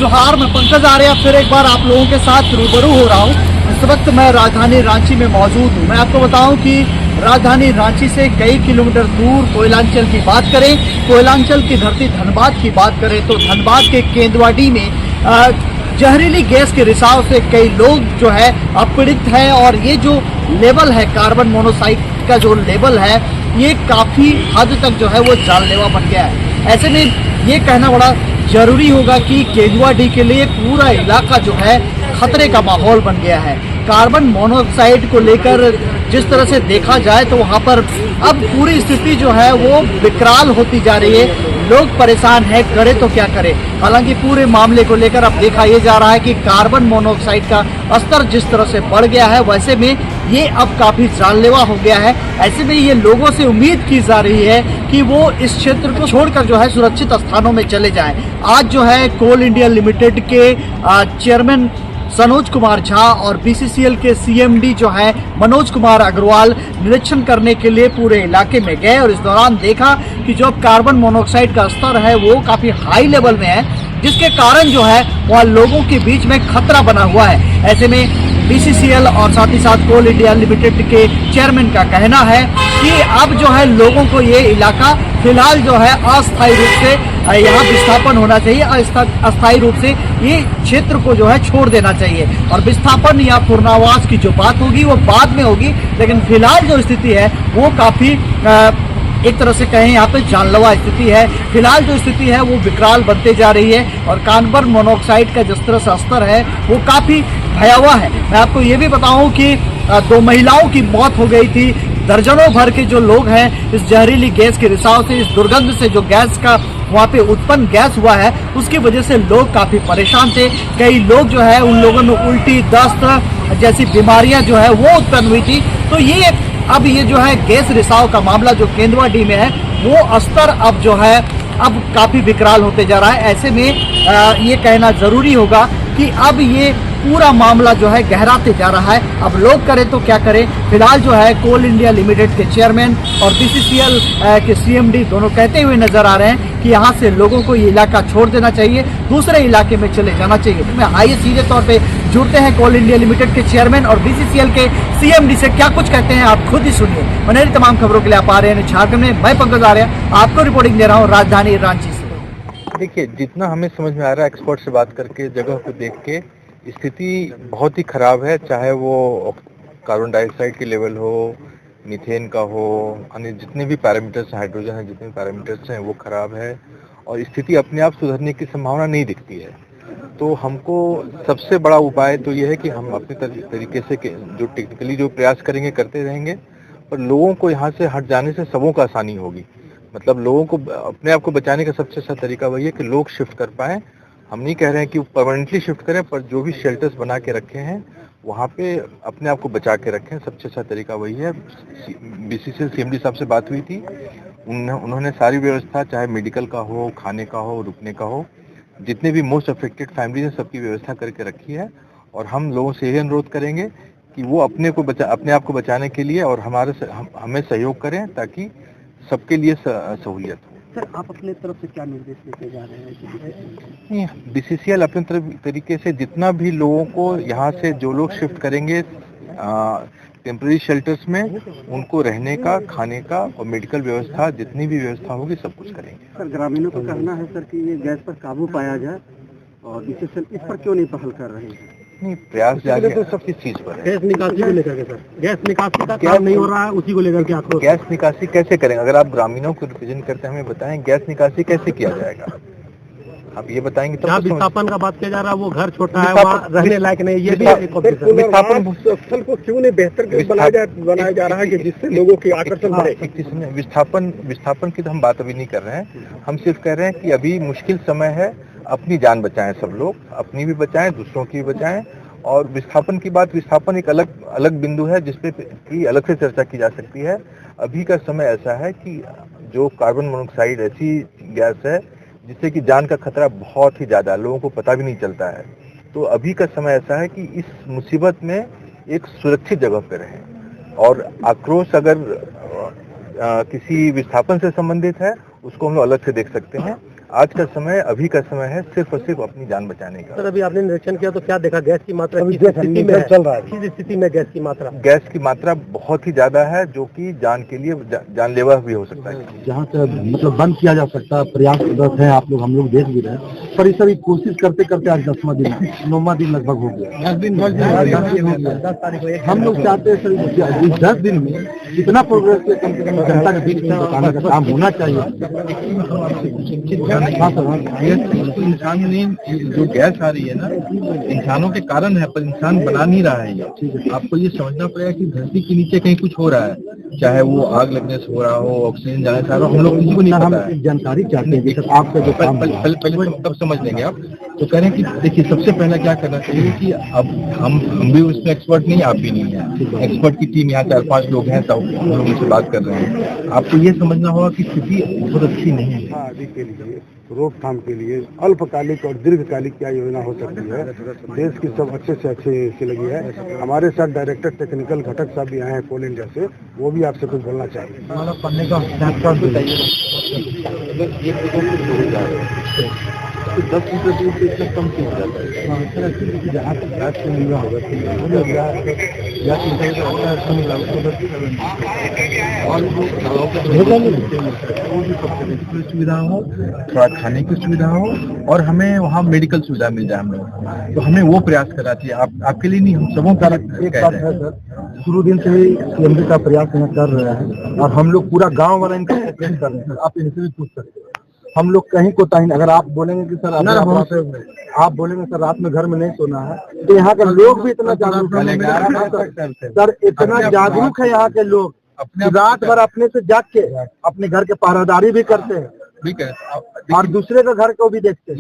जोहार, मैं पंकज आर्या फिर एक बार आप लोगों के साथ रूबरू हो रहा हूँ। इस वक्त मैं राजधानी रांची में मौजूद हूँ। मैं आपको बताऊं कि राजधानी रांची से कई किलोमीटर दूर कोयलांचल की बात करें, कोयलांचल की धरती धनबाद की बात करें तो धनबाद के केंदुआडीह में जहरीली गैस के रिसाव से कई लोग जो है पीड़ित हैं और ये जो लेवल है कार्बन मोनोऑक्साइड का जो लेवल है ये काफ़ी हद तक जो है वो जानलेवा बन गया है। ऐसे में ये कहना बड़ा जरूरी होगा कि केंदुआडीह के लिए पूरा इलाका जो है खतरे का माहौल बन गया है। कार्बन मोनोऑक्साइड को लेकर जिस तरह से देखा जाए तो वहाँ पर अब पूरी स्थिति जो है वो विकराल होती जा रही है। लोग परेशान हैं, करे तो क्या करें। हालांकि पूरे मामले को लेकर अब देखा ये जा रहा है कि कार्बन मोनोऑक्साइड का स्तर जिस तरह से बढ़ गया है वैसे में ये अब काफी जानलेवा हो गया है। ऐसे में ये लोगों से उम्मीद की जा रही है कि वो इस क्षेत्र को छोड़कर जो है सुरक्षित स्थानों में चले जाएं। आज जो है कोल इंडिया लिमिटेड के चेयरमैन सनोज कुमार झा और बीसीसीएल के सीएमडी जो है मनोज कुमार अग्रवाल निरीक्षण करने के लिए पूरे इलाके में गए और इस दौरान देखा कि जो कार्बन मोनोऑक्साइड का स्तर है वो काफी हाई लेवल में है, जिसके कारण जो है वह लोगों के बीच में खतरा बना हुआ है। ऐसे में बीसीसीएल और साथ ही साथ कोल इंडिया लिमिटेड के चेयरमैन का कहना है कि अब जो है लोगों को ये इलाका फिलहाल जो है अस्थायी रूप से यहाँ विस्थापन होना चाहिए, अस्थायी रूप से ये क्षेत्र को जो है छोड़ देना चाहिए और विस्थापन या पुनर्वास की जो बात होगी वो बाद में होगी। लेकिन फिलहाल जो स्थिति है वो काफी एक तरह से कहें यहाँ पे जानलेवा स्थिति है। फिलहाल जो स्थिति है वो विकराल बनते जा रही है और कार्बन मोनोऑक्साइड का जिस तरह से स्तर है वो काफी भयावह है। मैं आपको ये भी बताऊं कि 2 महिलाओं की मौत हो गई थी। दर्जनों भर के जो लोग हैं इस जहरीली गैस के रिसाव से, इस दुर्गंध से, जो गैस का वहाँ पे उत्पन्न गैस हुआ है उसकी वजह से लोग काफी परेशान थे। कई लोग जो है उन लोगों में उल्टी, दस्त जैसी बीमारियां जो है वो उत्पन्न हुई थी। तो ये अब ये जो है गैस रिसाव का मामला जो केंदुआडीह में है वो स्तर अब जो है अब काफी विकराल होते जा रहा है। ऐसे में ये कहना जरूरी होगा कि अब ये पूरा मामला जो है गहराते जा रहा है। अब लोग करें तो क्या करें। फिलहाल जो है कोल इंडिया लिमिटेड के चेयरमैन और बीसीसीएल के सीएमडी दोनों कहते हुए नजर आ रहे हैं कि यहाँ से लोगों को ये इलाका छोड़ देना चाहिए, दूसरे इलाके में चले जाना चाहिए। मैं आइए सीधे तौर पे जुड़ते हैं कोल इंडिया लिमिटेड के चेयरमैन और बीसीसीएल के सीएमडी से, क्या कुछ कहते हैं आप खुद ही सुनिए। बनेरी तमाम खबरों के लिए आप आ रहे हैं झारखंड में। मैं पंकज आर्या आपको रिपोर्टिंग दे रहा हूँ राजधानी रांची से। देखिए, जितना हमें समझ में आ रहा है एक्सपर्ट से बात करके, जगह को देख के, स्थिति बहुत ही खराब है। चाहे वो कार्बन डाइऑक्साइड के लेवल हो, मीथेन का हो, अन्य जितने भी पैरामीटर्स, हाइड्रोजन है, जितने भी पैरामीटर्स हैं वो खराब है और स्थिति अपने आप सुधरने की संभावना नहीं दिखती है। तो हमको सबसे बड़ा उपाय तो ये है कि हम अपने तरीके से जो टेक्निकली जो प्रयास करेंगे करते रहेंगे, पर लोगों को यहाँ से हट जाने से सबों को आसानी होगी। मतलब लोगों को अपने आप को बचाने का सबसे अच्छा तरीका वही है कि लोग शिफ्ट कर पाएं। हम नहीं कह रहे हैं कि परमानेंटली शिफ्ट करें, पर जो भी शेल्टर्स बना के रखे हैं वहाँ पे अपने आप को बचा के रखें। सबसे अच्छा तरीका वही है। बीसीसीएल सीएमडी साहब से बात हुई थी, उन्होंने सारी व्यवस्था, चाहे मेडिकल का हो, खाने का हो, रुकने का हो, जितने भी मोस्ट अफेक्टेड फैमिलीज हैं सबकी व्यवस्था करके रखी है। और हम लोगों से यही अनुरोध करेंगे कि वो अपने आप को बचाने के लिए और हमें सहयोग करें ताकि सबके लिए सहूलियत हो। सर, आप अपने तरफ से क्या निर्देश देते जा रहे हैं? बीसीसीएल अपने तरीके से जितना भी लोगों को यहाँ से जो लोग शिफ्ट करेंगे टेम्पररी शेल्टर्स में, उनको रहने का, खाने का और मेडिकल व्यवस्था, जितनी भी व्यवस्था होगी सब कुछ करेंगे। सर, ग्रामीणों का कहना है सर कि ये गैस पर काबू पाया जाए और इस पर क्यों नहीं पहल कर रहे हैं? नहीं, प्रयास जारी है। तो सब किस चीज पर है? गैस निकासी को लेकर के सर, गैस निकासी का काम नहीं हो रहा है, उसी को लेकर के आपको। गैस निकासी कैसे करेंगे? अगर आप ग्रामीणों को रिप्रेजेंट करते हैं, हमें बताएं गैस निकासी कैसे किया जाएगा। आप ये बताएंगे तब। विस्थापन का बात किया जा रहा है, वो घर छोटा है, वहाँ रहने लायक नहीं। ये भी विस्थापन स्थल को क्यों नहीं बेहतर बनाया जा रहा है कि जिससे लोगों की आकर्षण बढ़े। विस्थापन की तो हम बात अभी नहीं कर रहे हैं। हम सिर्फ कह रहे हैं कि अभी मुश्किल समय है, अपनी जान बचाएं सब लोग, अपनी भी बचाएं, दूसरों की भी बचाएं। और विस्थापन की बात, विस्थापन एक अलग बिंदु है जिसपे की अलग से चर्चा की जा सकती है। अभी का समय ऐसा है कि जो कार्बन मोनोऑक्साइड ऐसी गैस है जिससे कि जान का खतरा बहुत ही ज्यादा, लोगों को पता भी नहीं चलता है। तो अभी का समय ऐसा है कि इस मुसीबत में एक सुरक्षित जगह पे रहें और आक्रोश अगर किसी विस्थापन से संबंधित है उसको हम लोग अलग से देख सकते हैं। आज का समय अभी का समय है सिर्फ और सिर्फ अपनी जान बचाने का। सर अभी आपने निरीक्षण किया तो क्या देखा, गैस की मात्रा किस स्थिति में चल रहा है? किस स्थिति में गैस की मात्रा? गैस की मात्रा बहुत ही ज्यादा है, जो कि जान के लिए जानलेवा भी हो सकता है। जहाँ से मतलब बंद किया जा सकता है, प्रयासरत है आप लोग, हम लोग देख भी रहे हैं, पर इस सभी कोशिश करते करते आज 10वां दिन 9वां दिन लगभग हो गया। 10 दिन हो गया। हम लोग चाहते हैं सर इस 10 दिन में इतना प्रोग्रेस से कम से कम जनता के बीच में बताने का काम होना चाहिए। इंसान ने जो गैस आ रही है ना, इंसानों के कारण है, पर इंसान बना नहीं रहा है ये। आपको ये समझना पड़ेगा कि धरती के नीचे कहीं कुछ हो रहा है, चाहे वो आग लगने से हो रहा हो, ऑक्सीजन जाने से, हम लोग किसी को नहीं पता है। जानकारी चाहते हैं आपसे जो काम पहले तब समझ लेंगे आप। तो कह रहे हैं कि देखिए सबसे पहले क्या करना चाहिए कि अब हम भी उसमें एक्सपर्ट नहीं, आप भी नहीं है। एक्सपर्ट की टीम यहाँ 4-5 लोग हैं, तब हम लोग उनसे बात कर रहे हैं। आपको ये समझना होगा कि स्थिति बहुत अच्छी नहीं है। आदि के लिए रोकथाम के लिए अल्पकालिक और दीर्घकालिक क्या योजना हो सकती है, देश की सब अच्छे से अच्छी लगी है। हमारे साथ डायरेक्टर टेक्निकल घटक साहब भी आए हैं कोल इंडिया से, वो भी आपसे कुछ बोलना चाहिए। हमारा पढ़ने का स्नैपशॉट बताइए। 10 मीटर दूर से इतना कम क्यों हो जाता है? जहाँ तक गैस का निवा होगा सुविधा हो, थोड़ा खाने की सुविधा हो, और हमें वहाँ मेडिकल सुविधा मिल जाए हम लोग, तो हमें वो प्रयास करना चाहिए। आपके लिए नहीं, हम सबों का एक बात है सर, शुरू दिन से ही सीएमडी का प्रयास यहाँ कर रहे हैं और हम लोग पूरा गांव वाला इनका प्रयास कर रहे हैं। आप इनसे भी पूछ सकते हैं, हम लोग कहीं कोताही नहीं। अगर आप बोलेंगे कि सर आप बोलेंगे सर रात में घर में नहीं सोना है, तो यहाँ के लोग भी इतना जागरूक है सर, इतना जागरूक है यहाँ के लोग, रात भर अपने से जाग के अपने घर के पहरेदारी भी करते हैं और दूसरे के घर को भी देखते हैं।